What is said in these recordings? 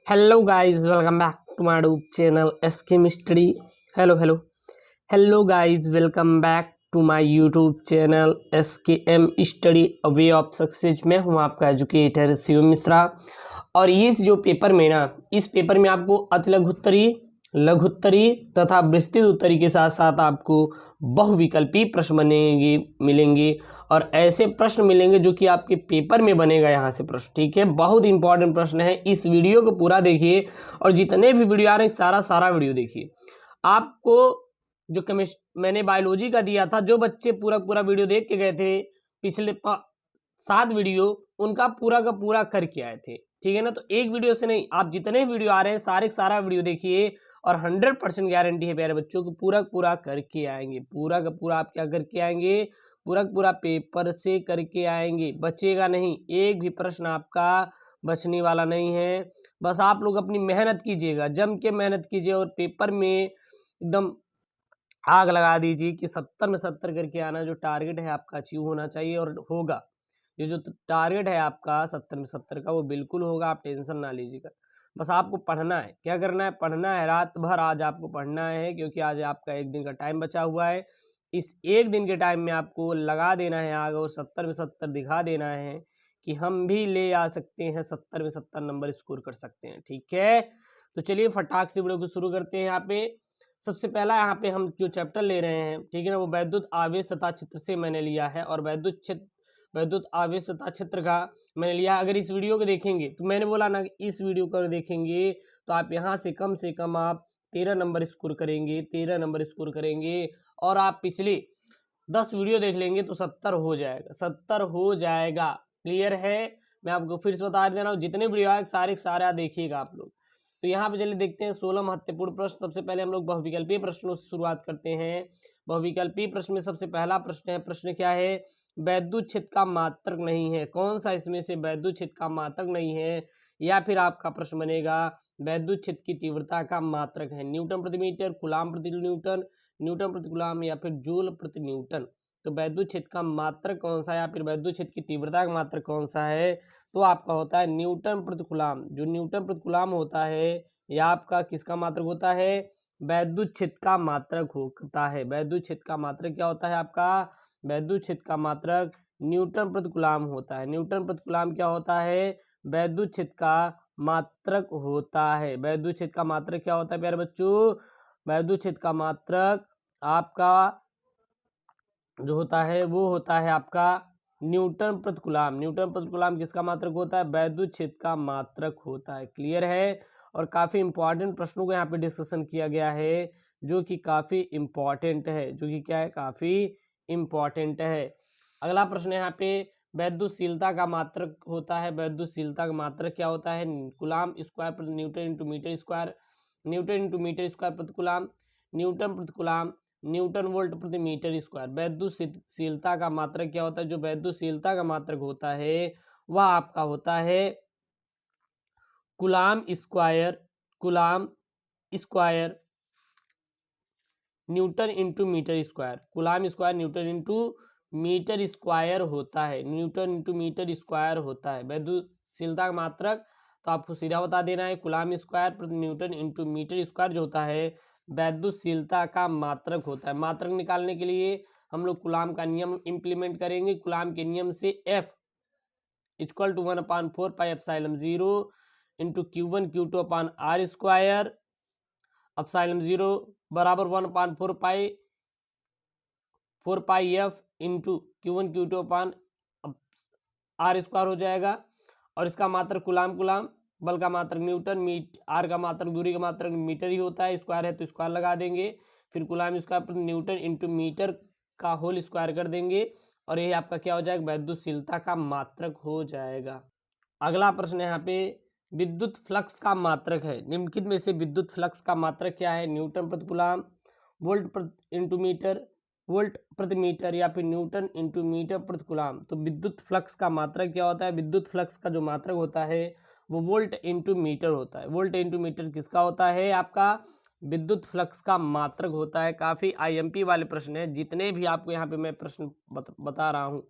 Hello guys, welcome back to my YouTube channel SK Mystery. Hello guys, welcome back to my YouTube channel SKM Study A Way of Success। मैं हूं आपका educator Shiv Mishra. और जो paper में ना, इस paper में आपको अति लघुत्तरी, लघुत्तरी तथा विस्तृत उत्तरी के साथ साथ आपको बहुविकल्पी प्रश्न बनेंगे मिलेंगे और ऐसे प्रश्न मिलेंगे जो कि आपके पेपर में बनेगा यहाँ से प्रश्न। ठीक है, बहुत इंपॉर्टेंट प्रश्न है। इस वीडियो को पूरा देखिए और जितने भी वीडियो आ रहे हैं सारा वीडियो देखिए। आपको जो मैंने बायोलॉजी का दिया था, जो बच्चे पूरा वीडियो देख के गए थे पिछले 7 वीडियो, उनका पूरा का पूरा करके आए थे। ठीक है ना, तो एक वीडियो से नहीं, आप जितने वीडियो आ रहे हैं सारा वीडियो देखिए और 100% गारंटी है प्यारे बच्चों को पूरा करके आएंगे। पूरा का पूरा आप क्या करके आएंगे, पूरा पेपर से करके आएंगे, बचेगा नहीं, एक भी प्रश्न आपका बचने वाला नहीं है। बस आप लोग अपनी मेहनत कीजिएगा, जम के मेहनत कीजिए और पेपर में एकदम आग लगा दीजिए कि 70 में 70 करके आना। जो टारगेट है आपका अचीव होना चाहिए और होगा। ये जो टारगेट है आपका 70 में 70 का, वो बिल्कुल होगा, आप टेंशन ना लीजिएगा। बस आपको पढ़ना है, क्या करना है, पढ़ना है, रात भर आज आपको पढ़ना है, क्योंकि आज आपका एक दिन का टाइम बचा हुआ है। इस एक दिन के टाइम में आपको लगा देना है आग और 70 में 70 दिखा देना है कि हम भी ले आ सकते हैं, 70 में 70 नंबर स्कोर कर सकते हैं। ठीक है, तो चलिए फटाक से वीडियो को शुरू करते हैं। यहाँ पे सबसे पहला यहाँ पे हम जो चैप्टर ले रहे हैं, ठीक है ना, वो वैद्युत आवेश तथा क्षेत्र से मैंने लिया है। और वैद्युत आवेश तथा क्षेत्र का मैंने लिया। अगर इस वीडियो को देखेंगे तो मैंने बोला ना कि इस वीडियो को देखेंगे तो आप यहाँ से कम आप 13 नंबर स्कोर करेंगे, 13 नंबर स्कोर करेंगे। और आप पिछले 10 वीडियो देख लेंगे तो 70 हो जाएगा, 70 हो जाएगा। क्लियर है, मैं आपको फिर से बता दे रहा हूँ, जितने वीडियो आए सारे देखिएगा आप लोग। तो यहाँ पे चलिए देखते हैं 16 महत्वपूर्ण प्रश्न। सबसे पहले हम लोग बहुविकल्पीय प्रश्नों से शुरुआत करते हैं। बहुविकल्पीय प्रश्न में सबसे पहला प्रश्न है, प्रश्न क्या है, वैद्युत क्षेत्र का मात्रक नहीं है। कौन सा इसमें से वैद्युत क्षेत्र का मात्रक नहीं है? या फिर आपका प्रश्न बनेगा वैद्युत क्षेत्र की तीव्रता का मात्रक है न्यूटन प्रति मीटर, कूलाम प्रति न्यूटन, न्यूटन प्रति कूलाम या फिर जूल प्रति न्यूटन। तो वैद्युत क्षेत्र का मात्रक कौन सा है या फिर वैद्युत क्षेत्र की तीव्रता का मात्रक कौन सा है? तो आपका होता है न्यूटन प्रति कूलाम। जो न्यूटन प्रति कूलाम होता है यह आपका किसका मात्रक होता है? वैद्युत क्षेत्र का मात्रक होता है। वैद्युत क्षेत्र का मात्रक क्या होता है आपका? वैद्युत क्षेत्र का मात्रक न्यूटन प्रति कूलाम होता है। न्यूटन प्रति कूलाम क्या होता है? वैद्युत क्षेत्र का मात्रक होता है। वैद्युत क्षेत्र का मात्रक क्या होता है प्यारे बच्चों? वैद्युत क्षेत्र का मात्रक आपका जो होता है वो होता है आपका न्यूटन प्रति कूलाम। न्यूटन प्रति कूलाम किसका मात्रक होता है? वैद्युत क्षेत्र का मात्रक होता है। क्लियर है, और काफी इंपॉर्टेंट प्रश्नों को यहाँ पे डिस्कशन किया गया है, जो कि काफी इंपॉर्टेंट है, जो कि क्या है, काफी इंपॉर्टेंट है। अगला प्रश्न है यहाँ पे, वैद्युतशीलता का मात्रक होता है। वैद्युतशीलता का मात्रक क्या होता है? कूलाम स्क्वायर प्रति newton into metre square, newton into metre square प्रति कूलाम, न्यूटन प्रति कूलाम, न्यूटन वोल्ट प्रति मीटर स्क्वायर। वैद्युतशीलता का मात्रक क्या होता है? जो वैद्युतशीलता का मात्रक होता है वह आपका होता है coulomb square, coulomb square newton into metre square. Coulomb square newton into metre square होता है, न्यूटन इंटू मीटर स्क्वायर होता है वैद्युतशीलता का मात्रक। तो आपको सीधा बता देना है कूलाम स्क्वायर प्रति न्यूटन इंटू मीटर स्क्वायर जो होता है वैद्युतशीलता का मात्रक होता है। मात्रक निकालने के लिए हम लोग कूलाम का नियम इंप्लीमेंट करेंगे। कूलाम के नियम से F equal to 1/4 pi epsilon 0 into Q1 Q2 upon R square, epsilon 0 बराबर 1/4 pi 4 pi F into Q1 Q2 upon R square हो जाएगा। और इसका मात्रक कूलाम, कूलाम बल का मात्रक न्यूटन, आर का मात्रक दूरी का मात्रक मीटर ही होता है, स्क्वायर है तो स्क्वायर लगा देंगे, फिर कूलाम स्क्वायर प्रति न्यूटन इंटू मीटर का होल स्क्वायर कर देंगे और यही आपका क्या हो जाएगा? वैद्युतशीलता का मात्रक हो जाएगा। अगला प्रश्न है यहाँ पे, विद्युत फ्लक्स का मात्रक है। निम्नलिखित में से विद्युत फ्लक्स का मात्रक क्या है? न्यूटन प्रति कूलाम, वोल्ट प्रति इंटू मीटर, वोल्ट प्रति मीटर या फिर न्यूटन इंटू मीटर प्रति कूलाम। तो विद्युत फ्लक्स का मात्रक क्या होता है? विद्युत फ्लक्स का जो मात्रक होता है वो वोल्ट इंटू मीटर होता है। वोल्ट इंटू मीटर किसका होता है? आपका विद्युत फ्लक्स का मात्रक होता है। काफी आईएमपी वाले प्रश्न है, जितने भी आपको यहाँ पे मैं प्रश्न बता रहा हूँ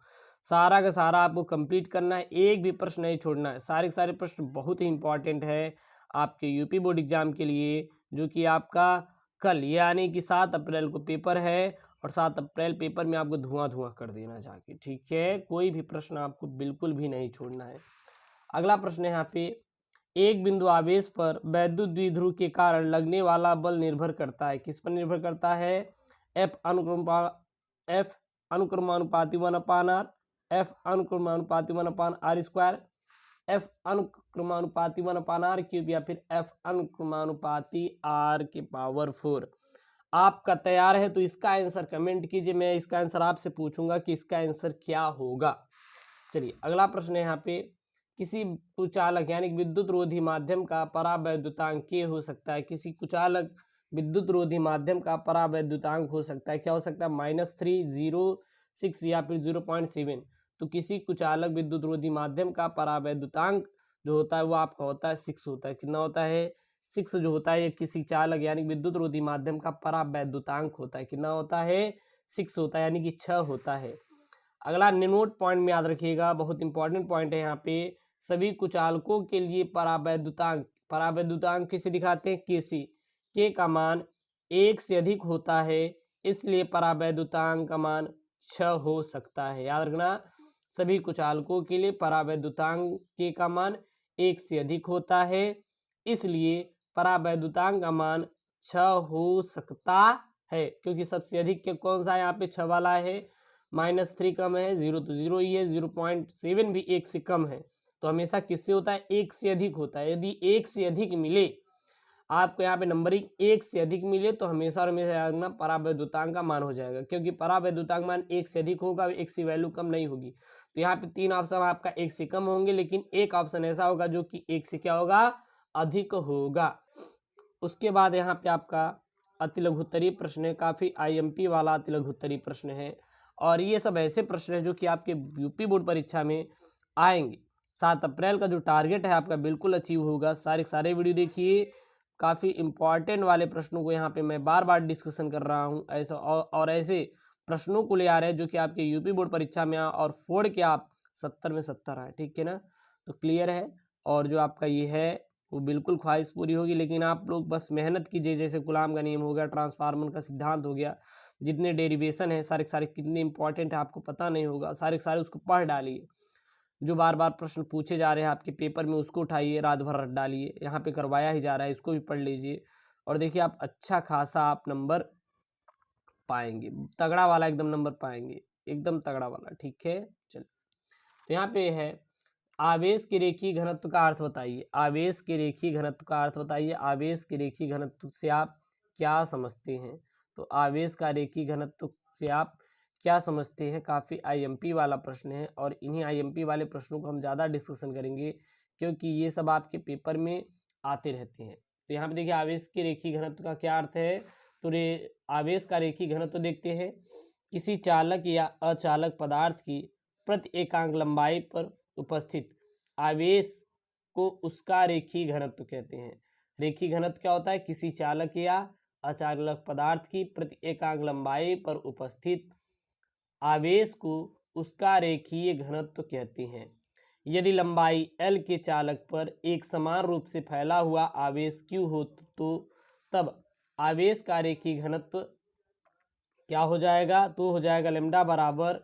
सारा का सारा आपको कंप्लीट करना है, एक भी प्रश्न नहीं छोड़ना है। सारे के सारे प्रश्न बहुत ही इंपॉर्टेंट है, आपके यूपी बोर्ड एग्जाम के लिए, जो कि आपका कल यानी कि 7 अप्रैल को पेपर है, और 7 अप्रैल पेपर में आपको धुआं कर देना जाके, ठीक है। कोई भी प्रश्न आपको बिल्कुल भी नहीं छोड़ना है। अगला प्रश्न है यहाँ पे, एक बिंदु आवेश पर वैद्युत द्विध्रुव के कारण लगने वाला बल निर्भर करता है, किस पर निर्भर करता है? एफ अनुक्रमानुपाती 1/r, एफ अनुक्रमानुपाती 1/r स्क्वायर, एफ अनुक्रमानुपाती 1/r क्यूब, या फिर एफ अनुक्रमानुपाती r के पावर 4। आपका तैयार है तो इसका आंसर कमेंट कीजिए, मैं इसका आंसर आपसे पूछूंगा कि इसका आंसर क्या होगा। चलिए अगला प्रश्न है यहाँ पे, किसी कुचालक यानी विद्युत रोधी माध्यम का परावैद्युतांक K हो सकता है, किसी कुचालक विद्युत रोधी माध्यम का परावैद्युतांक हो सकता है, क्या हो सकता है? -3, 0, 6 या फिर 0.7। तो किसी कुचालक विद्युत रोधी माध्यम का परावैद्युतांक जो होता है वो आपका होता है 6 होता है। कितना होता है? 6 जो होता है ये किसी चालक यानी विद्युत रोधी माध्यम का परावैद्युतांक होता है। कितना होता है? 6 होता है, यानी कि 6 होता है। अगला नोट पॉइंट में याद रखिएगा, बहुत इंपॉर्टेंट पॉइंट है यहाँ पे, सभी कुचालकों के लिए परावैद्युतांक किसे दिखाते हैं? के का मान 1 से अधिक होता है, इसलिए परावैद्युतांक का मान 6 हो सकता है। याद रखना, सभी कुचालकों के लिए परावैद्युतांक के का मान 1 से अधिक होता है, इसलिए परावैद्युतांक का मान 6 हो सकता है, क्योंकि सबसे अधिक के कौन सा यहाँ पे 6 वाला है। -3 कम है, 0 तो 0 ही है, 0.7 भी 1 से कम है, तो हमेशा किससे होता है? 1 से अधिक होता है। यदि 1 से अधिक मिले, आपको यहाँ पे नंबरिंग 1 से अधिक मिले, तो हमेशा और हमेशा याद रखना परावैद्युतांक का मान हो जाएगा, क्योंकि परावैद्युतांक मान 1 से अधिक होगा, 1 से वैल्यू कम नहीं होगी। तो यहाँ पे 3 ऑप्शन आपका 1 से कम होंगे, लेकिन एक ऑप्शन ऐसा होगा जो कि 1 से क्या होगा? अधिक होगा। उसके बाद यहाँ पे आपका अति लघुत्तरीय प्रश्न है, काफी IMP वाला अति लघुत्तरीय प्रश्न है, और ये सब ऐसे प्रश्न हैं जो कि आपके यूपी बोर्ड परीक्षा में आएंगे। 7 अप्रैल का जो टारगेट है आपका बिल्कुल अचीव होगा। सारे वीडियो देखिए, काफ़ी इंपॉर्टेंट वाले प्रश्नों को यहाँ पे मैं बार बार डिस्कशन कर रहा हूँ। ऐसा और ऐसे प्रश्नों को ले आ रहे हैं जो कि आपके यूपी बोर्ड परीक्षा में और फोड़ के आप 70 में 70 आए, ठीक है ना। तो क्लियर है, और जो आपका ये है वो बिल्कुल ख्वाहिश पूरी होगी, लेकिन आप लोग बस मेहनत कीजिए। जैसे गुलाम का नियम हो गया, ट्रांसफार्मर का सिद्धांत हो गया, जितने डेरिवेशन है सारे सारे कितने इंपॉर्टेंट है आपको पता नहीं होगा, सारे सारे उसको पढ़ डालिए। जो बार बार प्रश्न पूछे जा रहे हैं आपके पेपर में उसको उठाइए, रात भर रट डालिए, यहाँ पे करवाया ही जा रहा है, इसको भी पढ़ लीजिए, और देखिए आप अच्छा खासा आप नंबर पाएंगे, तगड़ा वाला एकदम नंबर पाएंगे, एकदम तगड़ा वाला, ठीक है। चलिए तो यहाँ पे है, आवेश के रेखीय घनत्व का अर्थ बताइए। आवेश के रेखीय घनत्व का अर्थ बताइए। आवेश के रेखीय घनत्व से आप क्या समझते हैं? तो आवेश का रेखीय घनत्व से आप क्या समझते हैं? काफ़ी IMP वाला प्रश्न है, और इन्हीं IMP वाले प्रश्नों को हम ज़्यादा डिस्कशन करेंगे, क्योंकि ये सब आपके पेपर में आते रहते हैं। तो यहाँ पे देखिए, आवेश के रेखीय घनत्व का क्या अर्थ है? तो आवेश का रेखीय घनत्व देखते हैं, किसी चालक या अचालक पदार्थ की प्रति एकांक लंबाई पर उपस्थित आवेश को उसका रेखीय घनत्व कहते हैं। रेखीय घनत्व क्या होता है? किसी चालक या अचालक पदार्थ की प्रति एकांक लंबाई पर उपस्थित आवेश को उसका रेखीय घनत्व कहते हैं। यदि लंबाई L के चालक पर एक समान रूप से फैला हुआ आवेश Q हो तो तब आवेश का रेखीय घनत्व क्या हो जाएगा? तो हो जाएगा लैम्डा बराबर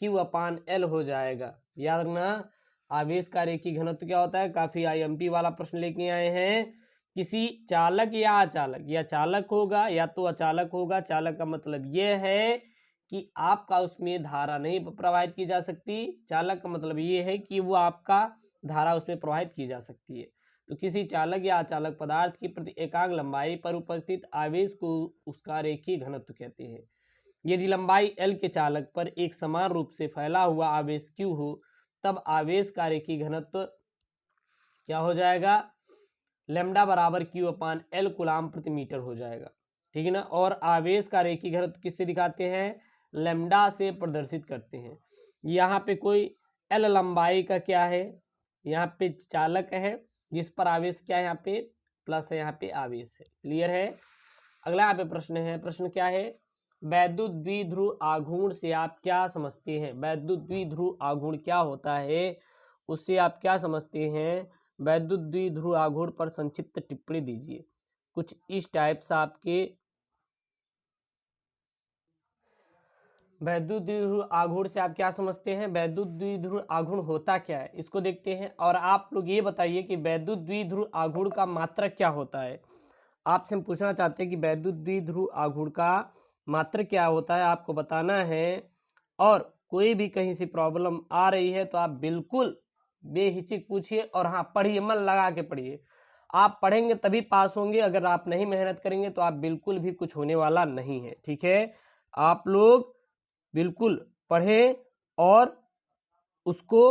Q/L हो जाएगा। याद रखना, आवेश का रेखीय घनत्व क्या होता है? काफी IMP वाला प्रश्न लेके आए हैं। किसी चालक या अचालक, या चालक होगा या तो अचालक होगा। चालक का मतलब यह है कि आपका उसमें धारा नहीं प्रवाहित की जा सकती। चालक का मतलब ये है कि वो आपका धारा उसमें प्रवाहित की जा सकती है। तो किसी चालक या अचालक पदार्थ की प्रति एकांक लंबाई पर उपस्थित आवेश को उसका रेखीय घनत्व कहते हैं। यदि लंबाई L के चालक पर एक समान रूप से फैला हुआ आवेश Q हो तब आवेश का रेखीय घनत्व क्या हो जाएगा? लैम्डा बराबर Q/L कूलाम प्रति मीटर हो जाएगा, ठीक है ना। और आवेश का रेखीय घनत्व किससे दिखाते हैं? लैम्डा से प्रदर्शित करते हैं। यहाँ पे कोई L लंबाई का क्या है? यहाँ पे चालक है जिस पर आवेश क्या है? यहाँ पे प्लस है, यहाँ पे आवेश है। क्लियर है। अगला यहाँ पे प्रश्न है, प्रश्न क्या है? वैद्युत द्विध्रुव आघूर्ण से आप क्या समझते हैं? वैद्युत द्विध्रुव आघूर्ण क्या होता है, उससे आप क्या समझते हैं? वैद्युत द्विध्रुव आघूर्ण पर संक्षिप्त टिप्पणी दीजिए। कुछ इस टाइप से आपके वैद्युत द्विध्रुव आघूर्ण से आप क्या समझते हैं, वैद्युत द्विध्रुव आघूर्ण होता क्या है, इसको देखते हैं। और आप लोग ये बताइए कि वैद्युत द्विध्रुव आघूर्ण का मात्रक क्या होता है। आपसे हम पूछना चाहते हैं कि वैद्युत द्विध्रुव आघूर्ण का मात्रक क्या होता है, आपको बताना है। और कोई भी कहीं से प्रॉब्लम आ रही है तो आप बिल्कुल बेहिचक पूछिए, और हाँ पढ़िए, मन लगा के पढ़िए। आप पढ़ेंगे तभी पास होंगे, अगर आप नहीं मेहनत करेंगे तो आप बिल्कुल भी कुछ होने वाला नहीं है। ठीक है, आप लोग बिल्कुल पढ़ें और उसको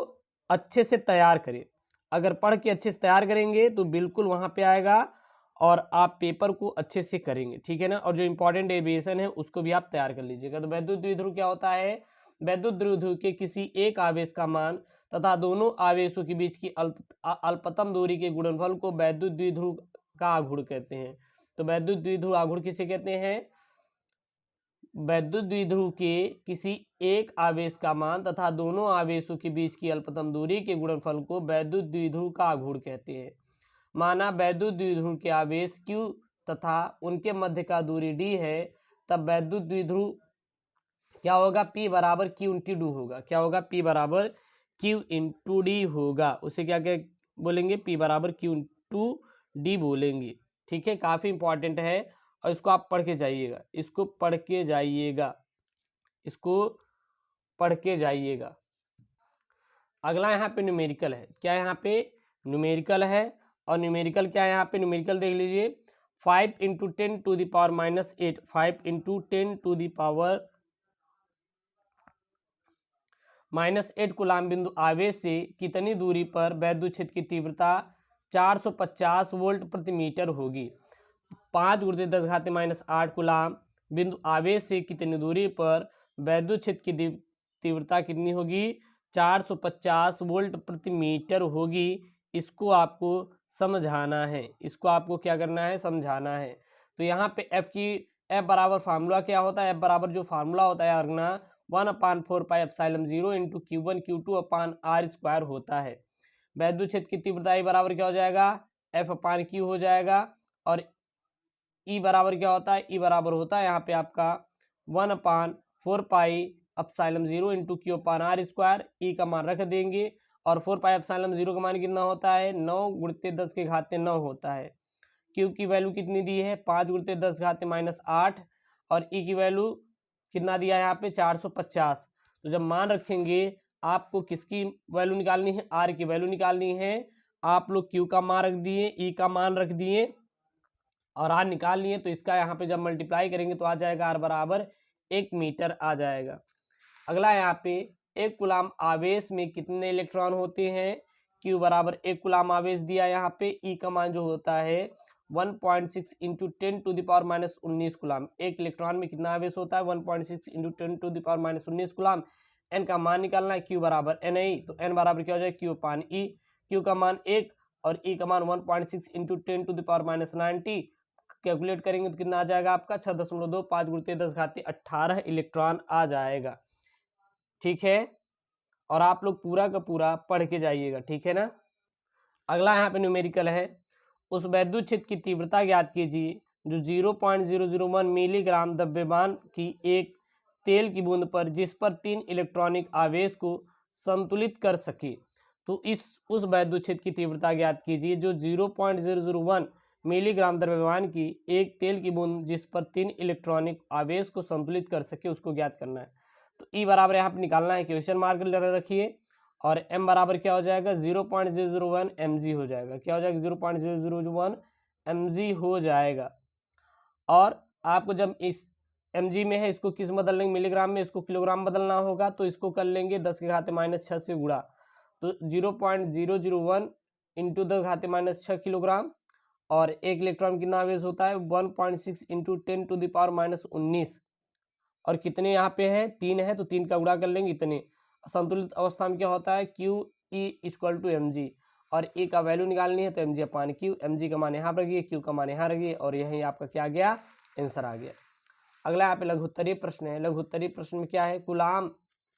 अच्छे से तैयार करें। अगर पढ़ के अच्छे से तैयार करेंगे तो बिल्कुल वहाँ पे आएगा और आप पेपर को अच्छे से करेंगे। ठीक है ना। और जो इंपॉर्टेंट डेविएशन है उसको भी आप तैयार कर लीजिएगा। तो वैद्युत द्विध्रुव क्या होता है, वैद्युत द्विध्रुव के किसी एक आवेश का मान तथा दोनों आवेशों के बीच की अल्पतम दूरी के गुणनफल को वैद्युत द्विध्रुव का आघूर्ण कहते हैं। तो वैद्युत द्विध्रुव आघूर्ण किसे कहते हैं, वैद्युत द्विध्रुव के किसी एक आवेश का मान तथा दोनों आवेशों के बीच की अल्पतम दूरी के गुणनफल को वैद्युत द्विध्रुव का आघूर्ण कहते हैं। माना वैद्युत द्विध्रुव के आवेश Q तथा उनके मध्य का दूरी D है, तब वैद्युत द्विध्रुव क्या होगा, P बराबर Q इंटू D होगा। क्या होगा, P बराबर Q इंटू D होगा। उसे क्या क्या बोलेंगे, P बराबर Q इंटू D बोलेंगे। ठीक है, काफी इंपॉर्टेंट है और इसको आप पढ़ के जाइएगा, इसको पढ़ के जाइएगा, इसको पढ़ के जाइएगा। अगला यहाँ पे न्यूमेरिकल है। क्या यहाँ पे न्यूमेरिकल है, और न्यूमेरिकल क्या है यहाँ पे, न्यूमेरिकल देख लीजिए। 5 into 10 to the power -8, 5 into 10 to the power -8 coulomb बिंदु आवेश से कितनी दूरी पर वैद्युत क्षेत्र की तीव्रता 450 वोल्ट प्रति मीटर होगी। 5 × 10⁻⁸ कूलाम बिंदु आवेश से कितनी दूरी पर वैद्युत क्षेत्र की तीव्रता कितनी होगी, 450 वोल्ट प्रति मीटर होगी। इसको आपको समझाना है, इसको आपको क्या करना है, समझाना है। तो यहाँ पे F बराबर फार्मूला क्या होता है, F बराबर जो फार्मूला होता है अर्गना 1/4πε0 इंटू Q1 Q2 अपान R² होता है। वैद्युत क्षेत्र की तीव्रता बराबर क्या हो जाएगा, F/Q हो जाएगा। और E बराबर क्या होता है, E बराबर होता है यहाँ पे आपका 1/4πε0 इंटू Q/R²। E का मान रख देंगे, और 4πε0 का मान कितना होता है, 9 × 10⁻9 होता है। Q की वैल्यू कितनी दी है, 5 × 10⁻⁸, और E की वैल्यू कितना दिया है यहाँ पे, 450। तो जब मान रखेंगे आपको किसकी वैल्यू निकालनी है, R की वैल्यू निकालनी है। आप लोग Q का मान रख दिए, E का मान रख दिए और R निकाल लिए, तो इसका यहाँ पे जब मल्टीप्लाई करेंगे तो आ जाएगा R बराबर 1 मीटर आ जाएगा। अगला यहाँ पे 1 कूलाम आवेश में कितने इलेक्ट्रॉन होते हैं, Q बराबर 1 कूलाम आवेश दिया यहाँ पे। E का मान जो होता है 1.6 इंटू 10⁻⁻19 कूलाम। एक इलेक्ट्रॉन में कितना आवेश होता है, 1.6 इंटू 10⁻⁻19 कूलाम। N का मान निकालना है, Q बराबर NI, तो N बराबर क्या हो जाएगा, Q/E। Q का मान 1 और E का मान 1.6 इंटू 10⁻⁻90। कैलकुलेट करेंगे तो कितना आ जाएगा आपका 6.2, 5 × 10⁻18 इलेक्ट्रॉन आ जाएगा। ठीक है, और आप लोग पूरा का पूरा पढ़ के जाइएगा। ठीक है ना। अगला यहाँ पे न्यूमेरिकल है। उस वैद्युत क्षेत्र की तीव्रता ज्ञात कीजिए जो 0.001 मिलीग्राम द्रव्यमान की एक तेल की बूंद पर, जिस पर 3 इलेक्ट्रॉनिक आवेश को संतुलित कर सके। तो उस वैद्युत क्षेत्र की तीव्रता ज्ञात कीजिए जो 0.001 मिलीग्राम द्रव्यमान की एक तेल की बूंद जिस पर 3 इलेक्ट्रॉनिक आवेश को संतुलित कर सके, उसको ज्ञात करना है। तो E बराबर यहाँ पे निकालना है, क्वेश्चन मार्क रखिए, और M बराबर क्या हो जाएगा, 0.001 mg हो जाएगा। क्या हो जाएगा, 0.001 mg हो जाएगा। और आपको जब इस mg में है, इसको किस बदल लेंगे, मिलीग्राम में, इसको किलोग्राम बदलना होगा, तो इसको कर लेंगे 10⁻⁻6 से गुणा। तो 0.001 इंटू 10⁻6 किलोग्राम, और एक इलेक्ट्रॉन कितना आवेश होता है, 1.6 इंटू 10⁻⁻19। और कितने यहाँ पे हैं, 3 है, तो 3 का गुणा कर लेंगे इतने। संतुलित अवस्था में क्या होता है, QE = mg, और E का वैल्यू निकालनी है तो mg/Q। mg का मान यहाँ रखिए, Q का मान यहाँ रखिए, और यही आपका क्या आ गया, आंसर आ गया। अगला यहाँ पे लघुत्तरीय प्रश्न है। लघुत्तरीय प्रश्न में क्या है, कूलाम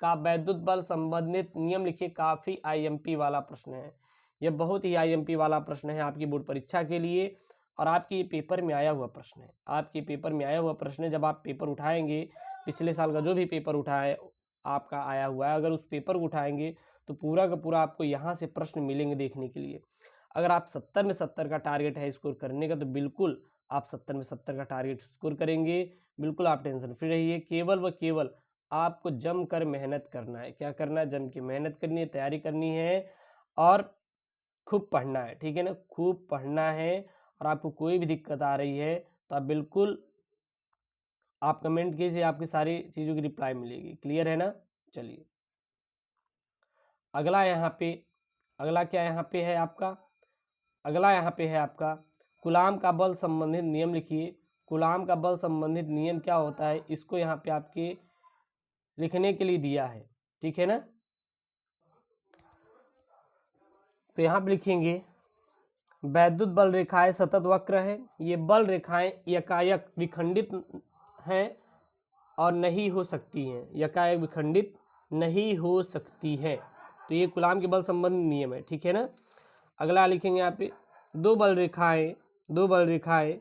का वैद्युत बल संबंधित नियम लिखिए। काफी IMP वाला प्रश्न है। यह बहुत ही आईएमपी वाला प्रश्न है आपकी बोर्ड परीक्षा के लिए और आपके पेपर में आया हुआ प्रश्न है। आपके पेपर में आया हुआ प्रश्न है। जब आप पेपर उठाएंगे, पिछले साल का जो भी पेपर उठाए आपका आया हुआ है, अगर उस पेपर को उठाएंगे तो पूरा का पूरा आपको यहाँ से प्रश्न मिलेंगे देखने के लिए। अगर आप 70 में 70 का टारगेट है स्कोर करने का, तो बिल्कुल आप 70 में 70 का टारगेट स्कोर करेंगे। बिल्कुल आप टेंशन फ्री रहिए। केवल व केवल आपको जम कर मेहनत करना है। क्या करना है? जम के मेहनत करनी है, तैयारी करनी है और खूब पढ़ना है। ठीक है ना? खूब पढ़ना है। और आपको कोई भी दिक्कत आ रही है तो आप बिल्कुल आप कमेंट कीजिए, आपकी सारी चीज़ों की रिप्लाई मिलेगी। क्लियर है ना? चलिए अगला क्या यहाँ पे है आपका? अगला यहाँ पे है आपका कूलाम का बल संबंधित नियम लिखिए। कूलाम का बल संबंधित नियम क्या होता है, इसको यहाँ पे आपके लिखने के लिए दिया है। ठीक है ना? तो यहाँ पे लिखेंगे वैद्युत बल रेखाएं सतत वक्र है। ये बल रेखाएं यकायक विखंडित हैं और नहीं हो सकती हैं। यकायक विखंडित नहीं हो सकती है। तो ये कूलाम के बल संबंधी नियम है। ठीक है ना? अगला लिखेंगे यहाँ पे दो बल रेखाएं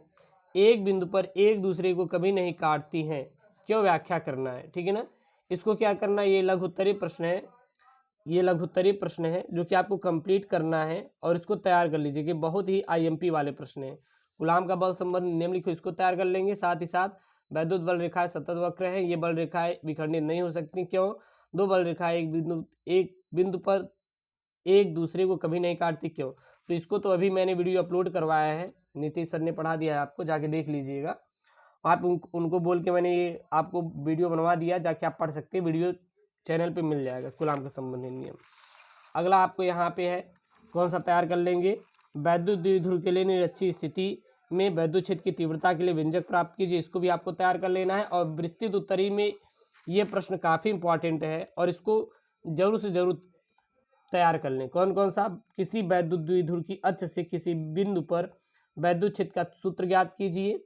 एक बिंदु पर एक दूसरे को कभी नहीं काटती हैं, क्यों? व्याख्या करना है। ठीक है ना? इसको क्या करना है? ये लघुत्तरीय प्रश्न है। ये लघुत्तरीय प्रश्न है जो कि आपको कंप्लीट करना है और इसको तैयार कर लीजिए कि बहुत ही आईएमपी वाले प्रश्न है। कूलाम का बल संबंधी नियम लिखो, इसको तैयार कर लेंगे। साथ ही साथ वैद्युत बल रेखाएं सतत वक्र है। ये बल रेखाएं विखंडित नहीं हो सकती, क्यों? दो बल रेखाएं एक बिंदु पर एक दूसरे को कभी नहीं काटती, क्यों? तो इसको तो अभी मैंने वीडियो अपलोड करवाया है, नीतीश सर ने पढ़ा दिया है, आपको जाके देख लीजिएगा। आप उनको बोल के मैंने ये आपको वीडियो बनवा दिया, जाके आप पढ़ सकते हैं। वीडियो चैनल पे मिल जाएगा कूलाम का संबंधित नियम। अगला आपको यहाँ पे है कौन सा तैयार कर लेंगे? वैद्युत द्विध्रुव के लिए निरक्षीय स्थिति में वैद्युत क्षेत्र की तीव्रता के लिए व्यंजक प्राप्त कीजिए। इसको भी आपको तैयार कर लेना है। और विस्तृत उत्तरी में ये प्रश्न काफ़ी इंपॉर्टेंट है और इसको जरूर से जरूर तैयार कर लें। कौन कौन सा? किसी वैद्युत द्विध्रुव की अक्ष से किसी बिंदु पर वैद्युत क्षेत्र का सूत्र ज्ञात कीजिए,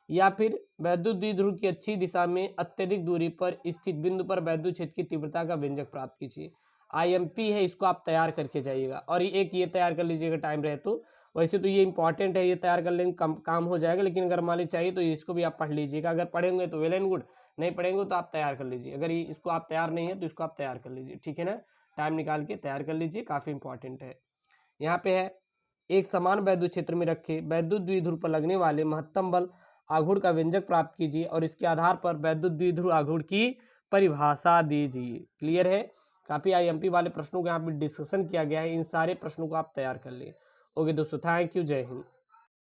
या फिर वैद्युत द्विध्रुव की अच्छी दिशा में अत्यधिक दूरी पर स्थित बिंदु पर वैद्युत क्षेत्र की तीव्रता का व्यंजक प्राप्त कीजिए। आईएमपी है, इसको आप तैयार करके जाइएगा। और एक ये तैयार कर लीजिएगा टाइम रहे तो। वैसे तो ये इंपॉर्टेंट है, ये तैयार कर लेंगे काम हो जाएगा, लेकिन अगर मान ली चाहिए तो इसको भी आप पढ़ लीजिएगा। अगर पढ़ेंगे तो वेल एंड गुड, नहीं पढ़ेंगे तो आप तैयार कर लीजिए। अगर इसको आप तैयार नहीं है तो इसको आप तैयार कर लीजिए। ठीक है ना? टाइम निकाल के तैयार कर लीजिए, काफ़ी इंपॉर्टेंट है। यहाँ पे है एक समान वैद्युत क्षेत्र में रखे वैद्युत द्विध्रुव पर लगने वाले महत्तम बल आघूर्ण का व्यंजक प्राप्त कीजिए और इसके आधार पर वैद्युत द्विध्रुव आघूर्ण की परिभाषा दीजिए। क्लियर है? काफ़ी आईएमपी वाले प्रश्नों को यहाँ पे डिस्कशन किया गया है। इन सारे प्रश्नों को आप तैयार कर लिए। ओके दोस्तों, थैंक यू, जय हिंद।